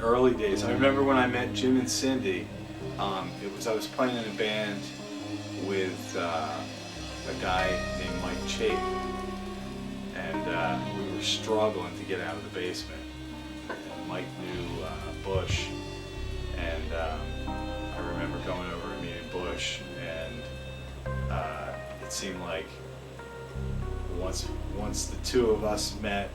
Early days. I remember when I met Jim and Cindy. I was playing in a band with a guy named Mike Chape, and we were struggling to get out of the basement. And Mike knew Bush, and I remember going over and meeting Bush, and it seemed like once the two of us met,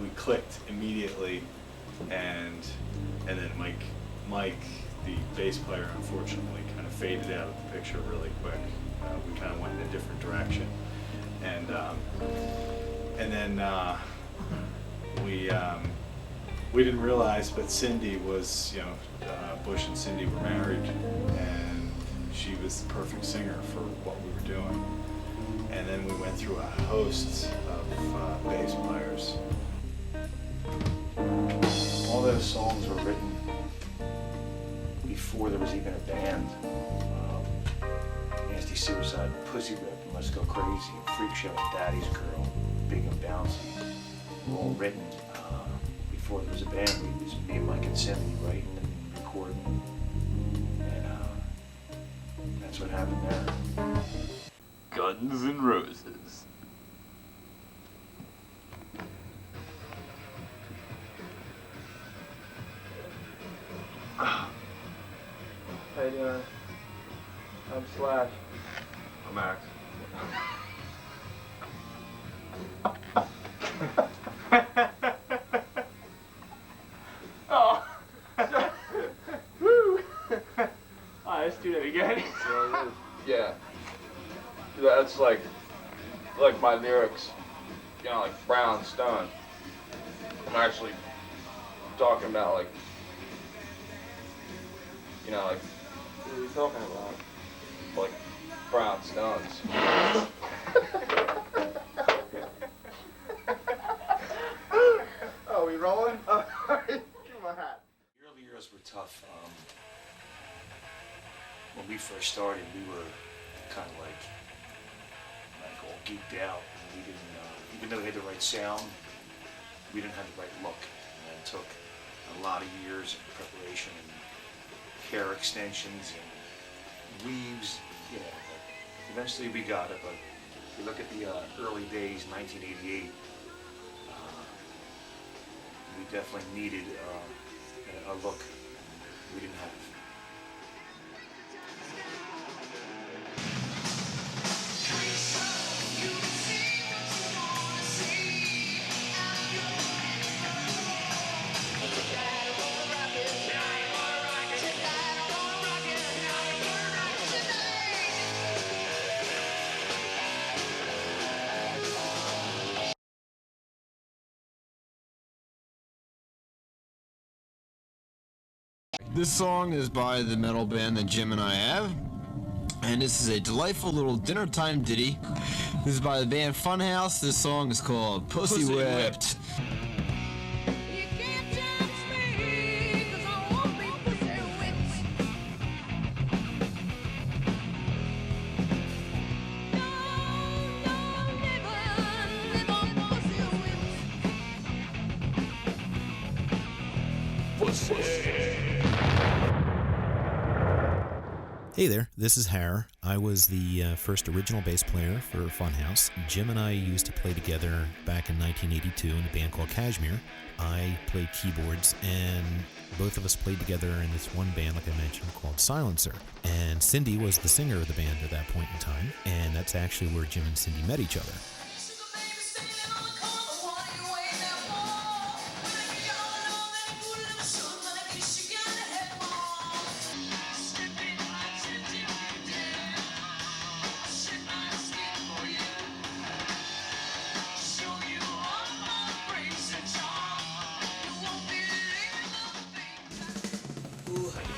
we clicked immediately, and then Mike, the bass player, unfortunately kind of faded out of the picture really quick. We kind of went in a different direction, and then we didn't realize, but Cindy was, Bush and Cindy were married, and she was the perfect singer for what we were doing. And then we went through a host of bass players. All those songs were written before there was even a band. Nasty Suicide, Pussy Whip, Let's Go Crazy, Freak Show, Daddy's Girl, Big and Bouncy, were all written before there was a band. It was me and Mike and Cindy writing and recording, and that's what happened there. Guns N' Roses. How you doing? I'm Slash. I'm Max. Oh. Woo. Alright, let's do that again. Yeah. That's like my lyrics, like Brown Stone. I'm actually talking about like What are you talking about? like brown stones. Oh, we rolling? Oh, give me my hat. The early years were tough. When we first started, we were kind of like all geeked out. We didn't, even though we had the right sound, we didn't have the right look. And it took a lot of years of preparation and hair extensions and weaves, but eventually we got it. But if you look at the early days, 1988, we definitely needed a look we didn't have. This song is by the metal band that Jim and I have, and this is a delightful little dinner time ditty. This is by the band Funhouse. This song is called Pussy Whipped. Hey there, this is Har. I was the first original bass player for Funhouse. Jim and I used to play together back in 1982 in a band called Kashmir. I played keyboards, and both of us played together in this one band, like I mentioned, called Silencer. And Cindy was the singer of the band at that point in time, and that's actually where Jim and Cindy met each other.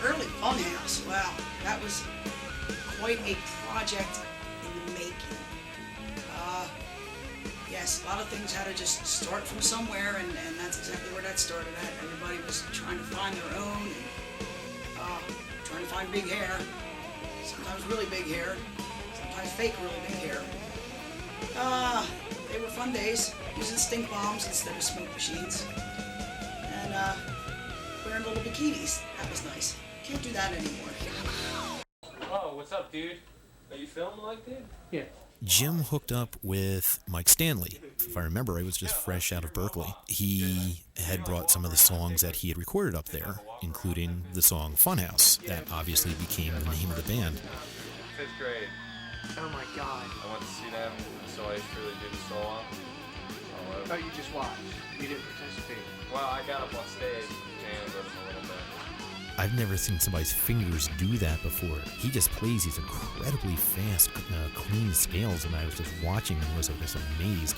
Early Funhouse, wow, that was quite a project in the making. Yes, a lot of things had to just start from somewhere, and that's exactly where that started at. Everybody was trying to find their own, and trying to find big hair. Sometimes really big hair, sometimes fake really big hair. They were fun days, using stink bombs instead of smoke machines. And we wearing little bikinis. That was nice. Can't do that anymore. Oh, what's up, dude? Are you filming like, dude? Yeah. Jim hooked up with Mike Stanley. If I remember, he was just fresh out of Berkeley. He had brought some of the songs that he had recorded up there, including the song Funhouse. That obviously became the name of the band. 5th grade. Oh my God. I went to see them, so I really did a solo. Oh, you just watched. You didn't participate. Well, I got up on stage and jammed with them a little bit. I've never seen somebody's fingers do that before. He just plays these incredibly fast, clean scales, and I was just watching and was just amazed.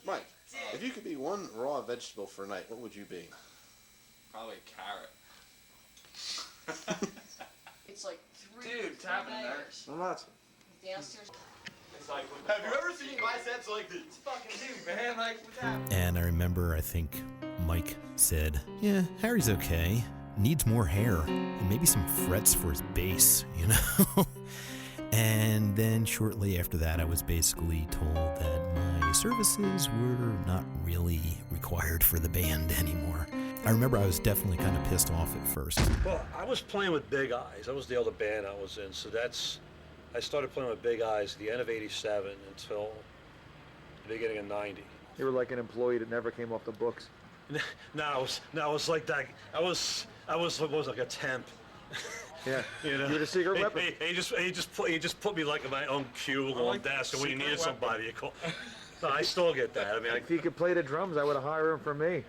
Mike, if you could be one raw vegetable for a night, what would you be? Probably a carrot. It's like Dude, tap in there. I'm not. downstairs. Have you ever seen biceps like this? Fucking dude, man, like, what's happening? And I remember, I think Mike said, yeah, Harry's okay. Needs more hair and maybe some frets for his bass, you know? And then shortly after that, I was basically told that my services were not really required for the band anymore. I remember I was definitely kind of pissed off at first. Well, I was playing with Big Eyes. That was the other band I was in. So I started playing with Big Eyes at the end of '87 until the beginning of '90. You were like an employee that never came off the books. No, I was like that. I was like a temp. Yeah. You know, You were the secret weapon. He just put me like in my own cubicle on desk, and when you needed somebody, you call. No, I still get that. I mean, If he could play the drums, I would have hired him for me.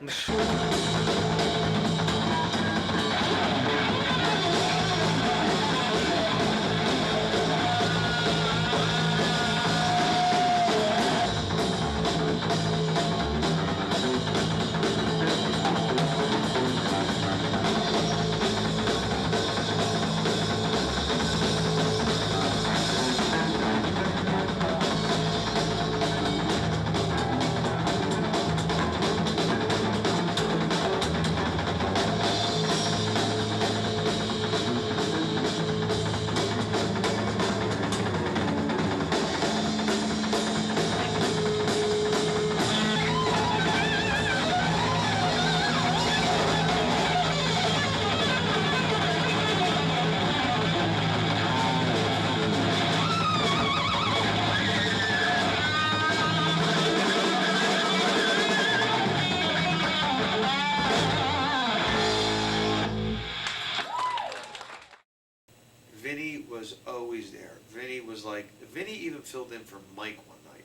Vinny was always there. Vinny even filled in for Mike one night.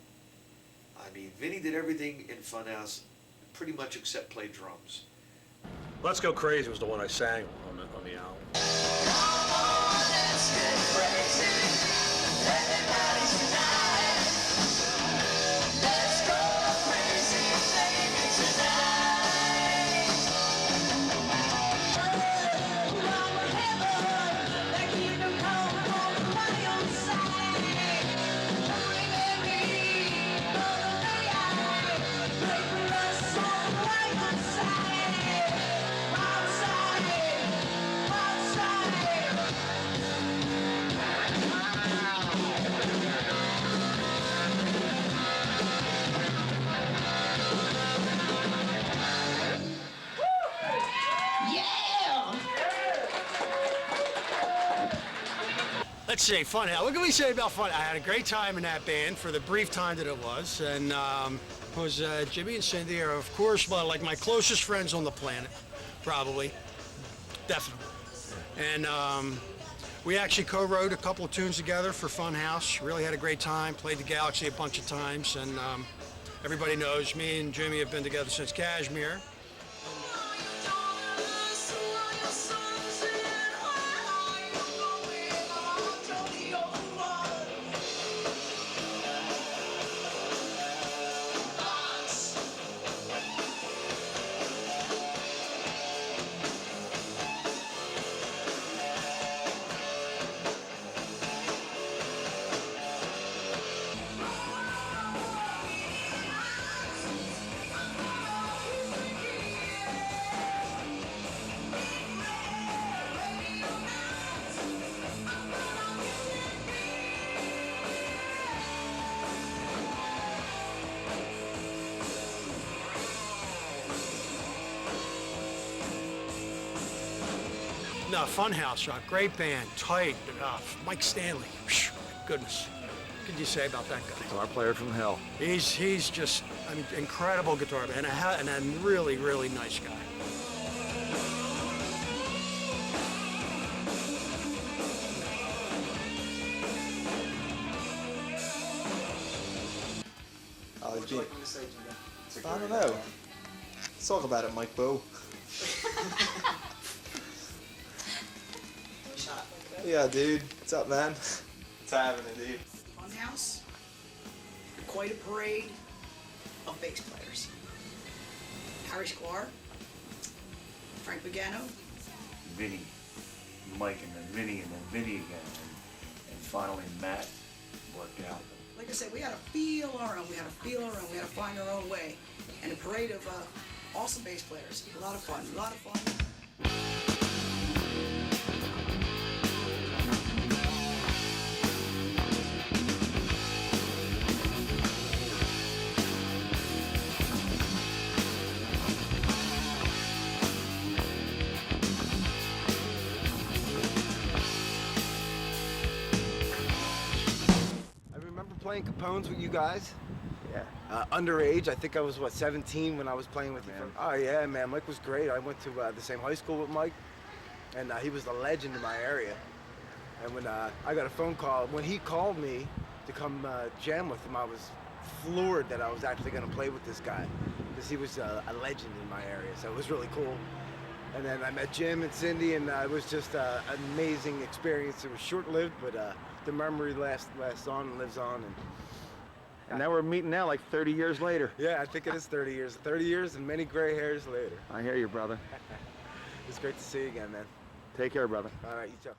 I mean, Vinny did everything in Funhouse pretty much except play drums. Let's Go Crazy was the one I sang on the album. Let's see, Funhouse. What can we say about Funhouse? I had a great time in that band for the brief time that it was, and Jimmy and Cindy are, of course, like my closest friends on the planet, probably, definitely. And we actually co-wrote a couple of tunes together for Funhouse. Really had a great time. Played the Galaxy a bunch of times, and everybody knows me and Jimmy have been together since Kashmir. No, Funhouse Rock, great band, tight. Mike Stanley, whew, goodness. What could you say about that guy? Guitar player from hell. He's just, I mean, incredible guitar man, and a really, really nice guy. What would you like me to say, Jimmy? I don't know. Let's talk about it, Mike Bo. Yeah, dude. What's up, man? What's happening, dude? Funhouse, quite a parade of bass players. Harry Sklar, Frank Pagano, Vinny, Mike, and then Vinny, and then Vinny again, and finally Matt worked out. like I said, we had to feel our own. We had to feel our own. We had to find our own way. And a parade of awesome bass players. A lot of fun. A lot of fun. Playing Capones with you guys. Yeah. Underage, I think I was, 17 when I was playing with you. Oh yeah, man, Mike was great. I went to the same high school with Mike, and he was the legend in my area. And when I got a phone call, when he called me to come jam with him, I was floored that I was actually going to play with this guy, because he was a legend in my area, so it was really cool. And then I met Jim and Cindy, and it was just an amazing experience. It was short-lived, but the memory lasts on and lives on. And now we're meeting now like 30 years later. Yeah, I think it is 30 years. 30 years and many gray hairs later. I hear you, brother. It's great to see you again, man. Take care, brother. All right, you too.